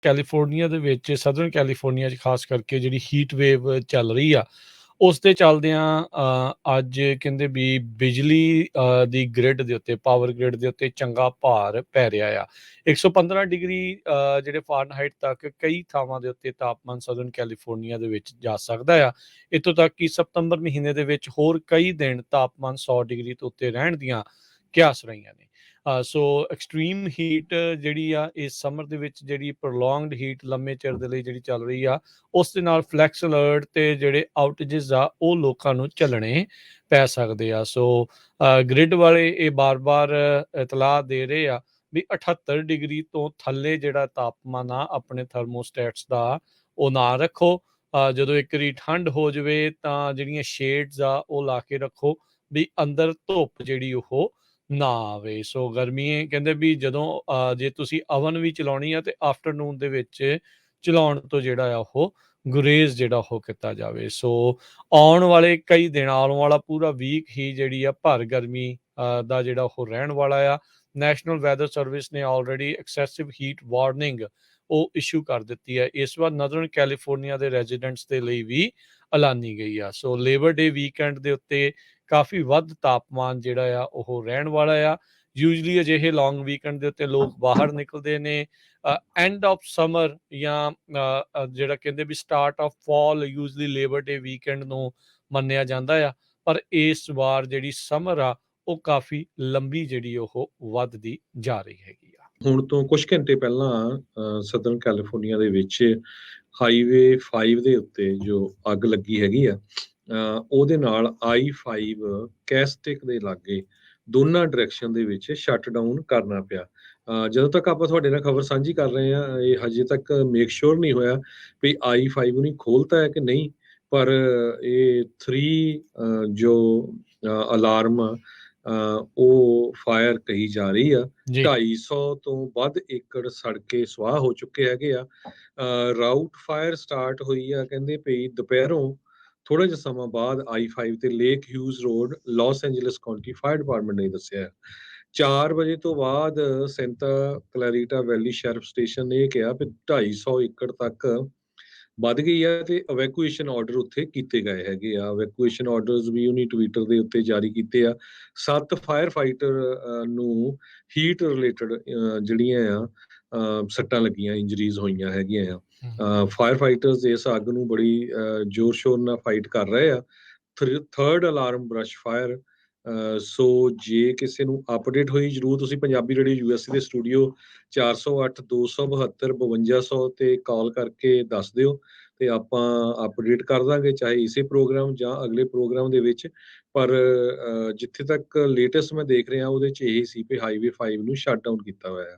California ਦੇ ਵਿੱਚ southern California 'ਚ ਖਾਸ ਕਰਕੇ ਜਿਹੜੀ ਹੀਟ ਵੇਵ ਚੱਲ ਰਹੀ ਆ, ਉਸ ਦੇ ਚੱਲਦਿਆਂ ਅੱਜ ਕਹਿੰਦੇ ਵੀ ਬਿਜਲੀ ਦੀ ਗ੍ਰਿਡ ਦੇ ਉੱਤੇ, ਪਾਵਰ ਗ੍ਰਿਡ ਦੇ ਉੱਤੇ ਚੰਗਾ ਭਾਰ ਪੈ ਰਿਹਾ ਆ। 115 ਡਿਗਰੀ ਜਿਹੜੇ ਫਾਰਨਹਾਈਟ ਤੱਕ ਕਈ ਥਾਵਾਂ ਦੇ ਉੱਤੇ ਤਾਪਮਾਨ ਸਦਰਨ ਕੈਲੀਫੋਰਨੀਆ ਦੇ ਵਿੱਚ ਜਾ ਸਕਦਾ ਆ। ਇੱਥੋਂ ਤੱਕ ਕਿ ਸਤੰਬਰ ਮਹੀਨੇ ਦੇ ਵਿੱਚ ਹੋਰ ਕਈ ਦਿਨ ਤਾਪਮਾਨ 100 ਡਿਗਰੀ ਤੋਂ ਉੱਤੇ ਰਹਿਣ ਦੀਆਂ ਕਿਆਸ ਰਹੀਆਂ ਨੇ। ਸੋ ਐਕਸਟ੍ਰੀਮ ਹੀਟ ਜਿਹੜੀ ਆ ਇਸ ਸਮਰ ਦੇ ਵਿੱਚ ਜਿਹੜੀ ਪ੍ਰੋਲੋਂਗਡ ਹੀਟ ਲੰਮੇ ਚਿਰ ਦੇ ਲਈ ਜਿਹੜੀ ਚੱਲ ਰਹੀ ਆ, ਉਸ ਦੇ ਨਾਲ ਫਲੈਕਸ ਅਲਰਟ ਤੇ ਜਿਹੜੇ ਆਊਟੇजेस ਆ ਉਹ ਲੋਕਾਂ ਨੂੰ ਝੱਲਣੇ ਪੈ ਸਕਦੇ ਆ। ਸੋ ਗ੍ਰਿਡ ਵਾਲੇ ਇਹ ਬਾਰ-ਬਾਰ ਇਤਲਾਹ ਦੇ ਰਹੇ ਆ ਵੀ 78 ਡਿਗਰੀ ਤੋਂ ਥੱਲੇ ਜਿਹੜਾ ਤਾਪਮਾਨ ਆ ਆਪਣੇ ਥਰਮੋਸਟੈਟਸ ਦਾ ਉਹ ਨਾ ਰੱਖੋ। ਜਦੋਂ ਇੱਕ ਵਾਰੀ ਠੰਡ ਹੋ ਜਾਵੇ ਤਾਂ ਜਿਹੜੀਆਂ ਸ਼ੇਡਸ ਆ ਉਹ ਲਾ ਕੇ ਰੱਖੋ ਵੀ ਅੰਦਰ ਧੁੱਪ ਜਿਹੜੀ ਉਹ ਨਾ ਆਵੇ। ਸੋ ਗਰਮੀ ਕਹਿੰਦੇ ਵੀ ਜਦੋਂ ਜੇ ਤੁਸੀਂ ਓਵਨ ਵੀ ਚਲਾਉਣੀ ਆ ਤੇ ਆਫਟਰਨੂਨ ਦੇ ਵਿੱਚ ਚਲਾਉਣ ਤੋਂ ਜਿਹੜਾ ਆ ਉਹ ਗੁਰੇਜ਼ ਜਿਹੜਾ ਉਹ ਕੀਤਾ ਜਾਵੇ। ਸੋ ਆਉਣ ਵਾਲੇ ਕਈ ਦਿਨ, ਆਉਣ ਵਾਲਾ ਪੂਰਾ ਵੀਕ ਹੀ ਜਿਹੜੀ ਆ ਭਰ ਗਰਮੀ ਦਾ ਜਿਹੜਾ ਉਹ ਰਹਿਣ ਵਾਲਾ ਆ। ਨੈਸ਼ਨਲ ਵੈਦਰ ਸਰਵਿਸ ਨੇ ਆਲਰੇਡੀ ਐਕਸੈਸਿਵ ਹੀਟ ਵਾਰਨਿੰਗ ਉਹ ਇਸ਼ੂ ਕਰ ਦਿੱਤੀ ਹੈ। ਇਸ ਵਾਰ ਨਦਰਨ ਕੈਲੀਫੋਰਨੀਆ ਦੇ ਰੈਜ਼ੀਡੈਂਟਸ ਦੇ ਲਈ ਵੀ ਐਲਾਨੀ ਗਈ ਆ। ਸੋ ਲੇਬਰ ਡੇ ਵੀਕਐਂਡ ਦੇ ਉੱਤੇ ਕਾਫੀ ਵੱਧ ਤਾਪਮਾਨ ਜਿਹੜਾ ਆ ਉਹ ਰਹਿਣ ਵਾਲਾ ਆ। ਯੂਜਲੀ ਅਜਿਹੇ ਲੌਂਗ ਵੀਕਐਂਡ ਦੇ ਉੱਤੇ ਲੋਕ ਬਾਹਰ ਨਿਕਲਦੇ ਨੇ ਐਂਡ ਆਫ ਸਮਰ ਜਾਂ ਜਿਹੜਾ ਕਹਿੰਦੇ ਵੀ start of fall usually Labor Day weekend ਨੂੰ ਮੰਨਿਆ ਜਾਂਦਾ ਆ। ਪਰ ਇਸ ਵਾਰ ਜਿਹੜੀ ਸਮਰ ਆ ਉਹ ਕਾਫੀ ਲੰਬੀ ਜਿਹੜੀ ਉਹ ਵੱਧਦੀ ਜਾ ਰਹੀ ਹੈਗੀ ਆ। ਹੁਣ ਤੋਂ ਕੁਝ ਘੰਟੇ ਪਹਿਲਾਂ ਸਦਰਨ ਕੈਲੀਫੋਰਨੀਆ ਦੇ ਵਿੱਚ ਹਾਈਵੇ 5 ਦੇ ਉੱਤੇ ਜੋ ਅੱਗ ਲੱਗੀ ਹੈਗੀ ਆ, ਉਹਦੇ ਨਾਲ I-5 ਕੈਸਟਿਕ ਦੇ ਲਾਗੇ ਦੋਨਾਂ ਡਾਇਰੈਕਸ਼ਨ ਦੇ ਵਿੱਚ ਸ਼ਟ ਡਾਊਨ ਕਰਨਾ ਪਿਆ। ਜਦੋਂ ਤੱਕ ਆਪਾਂ ਤੁਹਾਡੇ ਨਾਲ ਖਬਰ ਸਾਂਝੀ ਕਰ ਰਹੇ ਹਾਂ, ਇਹ ਹਜੇ ਤੱਕ ਮੇਕ ਸ਼ੋਰ ਨਹੀਂ ਹੋਇਆ ਵੀ I-5 ਨੂੰ ਖੋਲਤਾ ਹੈ ਕਿ ਨਹੀਂ, ਪਰ ਇਹ 3 ਜੋ ਅਲਾਰਮ ਉਹ ਫਾਇਰ ਕਹੀ ਜਾ ਰਹੀ ਆ। 250 ਤੋਂ ਵੱਧ ਏਕੜ ਸੜ ਕੇ ਸਵਾਹ ਹੋ ਚੁੱਕੇ ਹੈਗੇ ਆ। ਰਾਊਟ ਫਾਇਰ ਸਟਾਰਟ ਹੋਈ ਆ ਕਹਿੰਦੇ ਪਈ ਦੁਪਹਿਰੋਂ ਥੋੜਾ ਜਿਹਾ ਸਮਾਂ ਬਾਅਦ I-5 ਤੇ Lake Hughes Road, Los Angeles County Fire Department ਨੇ ਦੱਸਿਆ 4 ਵਜੇ ਤੋਂ ਬਾਅਦ Santa Clarita Valley Sheriff Station ਨੇ ਇਹ ਕਿਹਾ ਵੀ 250 ਏਕੜ ਤੱਕ ਵੱਧ ਗਈ ਹੈ ਤੇ ਇਵੈਕੂਏਸ਼ਨ ਆਰਡਰ ਉੱਥੇ ਕੀਤੇ ਗਏ ਹੈਗੇ ਆ। ਇਵੈਕੂਏਸ਼ਨ ਆਰਡਰਸ ਵੀ ਉਹਨੇ ਟਵਿੱਟਰ ਦੇ ਉੱਤੇ ਜਾਰੀ ਕੀਤੇ ਆ। 7 ਫਾਇਰ ਫਾਈਟਰ ਨੂੰ ਹੀਟ ਰਿਲੇਟਡ ਜਿਹੜੀਆਂ ਆ ਸੱਟਾਂ ਲੱਗੀਆਂ, ਇੰਜਰੀਜ਼ ਹੋਈਆਂ ਹੈਗੀਆਂ ਆ। ਫਾਇਰ ਫਾਈਟਰਸ ਇਸ ਅੱਗ ਨੂੰ ਬੜੀ ਜ਼ੋਰ ਸ਼ੋਰ ਨਾਲ ਫਾਈਟ ਕਰ ਰਹੇ ਆ। 3rd alarm brush fire. ਸੋ ਜੇ ਕਿਸੇ ਨੂੰ ਅਪਡੇਟ ਹੋਈ ਜ਼ਰੂਰ ਤੁਸੀਂ ਪੰਜਾਬੀ ਰੇਡੀਓ USA ਦੇ ਸਟੂਡੀਓ 408 272 5200 ਤੇ ਕਾਲ ਕਰਕੇ ਦੱਸ ਦਿਓ ਤੇ ਆਪਾਂ ਅਪਡੇਟ ਕਰ ਦਾਂਗੇ, ਚਾਹੇ ਇਸੇ ਪ੍ਰੋਗਰਾਮ ਜਾਂ ਅਗਲੇ ਪ੍ਰੋਗਰਾਮ ਦੇ ਵਿੱਚ। ਪਰ ਜਿੱਥੇ ਤੱਕ ਲੇਟੈਸਟ ਮੈਂ ਦੇਖ ਰਿਹਾ ਉਹਦੇ 'ਚ ਇਹੀ ਸੀ ਕਿ ਹਾਈਵੇ 5 ਨੂੰ ਸ਼ਟ ਡਾਊਨ ਕੀਤਾ ਹੋਇਆ ਹੈ।